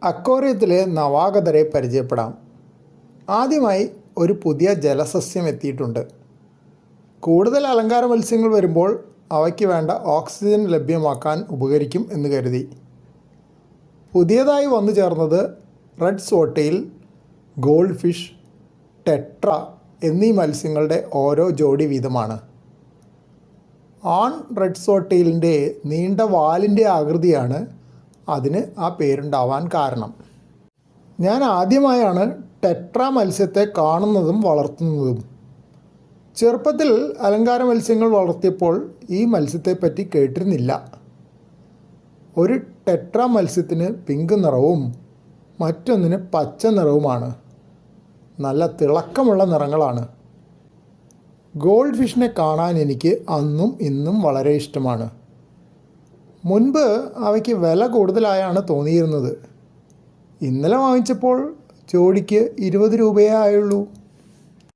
അക്വേറിയത്തിലെ നവാഗതരെ പരിചയപ്പെടാം. ആദ്യമായി ഒരു പുതിയ ജലസസ്യം എത്തിയിട്ടുണ്ട്. കൂടുതൽ അലങ്കാര മത്സ്യങ്ങൾ വരുമ്പോൾ അവയ്ക്ക് വേണ്ട ഓക്സിജൻ ലഭ്യമാക്കാൻ ഉപകരിക്കും എന്ന് കരുതി. പുതിയതായി വന്നു ചേർന്നത് റെഡ് സ്വോർട്ടെയിൽ, ഗോൾഡ് ഫിഷ്, ടെട്ര എന്നീ മത്സ്യങ്ങളുടെ ഓരോ ജോഡി വീതമാണ്. ആൺ റെഡ് സ്വോർട്ടെയിലിൻ്റെ നീണ്ട വാലിൻ്റെ ആകൃതിയാണ് അതിന് ആ പേരുണ്ടാവാൻ കാരണം. ഞാൻ ആദ്യമായാണ് ടെട്ര മത്സ്യത്തെ കാണുന്നതും വളർത്തുന്നതും. ചെറുപ്പത്തിൽ അലങ്കാര മത്സ്യങ്ങൾ വളർത്തിയപ്പോൾ ഈ മത്സ്യത്തെപ്പറ്റി കേട്ടിരുന്നില്ല. ഒരു ടെട്ര മത്സ്യത്തിന് പിങ്ക് നിറവും മറ്റൊന്നിന് പച്ച നിറവുമാണ്. നല്ല തിളക്കമുള്ള നിറങ്ങളാണ്. ഗോൾഡ് ഫിഷിനെ കാണാൻ എനിക്ക് അന്നും ഇന്നും വളരെ ഇഷ്ടമാണ്. മുൻപ് അവയ്ക്ക് വില കൂടുതലായാണ് തോന്നിയിരുന്നത്. ഇന്നലെ വാങ്ങിച്ചപ്പോൾ ജോഡിക്ക് 20 രൂപയേ ആയുള്ളൂ.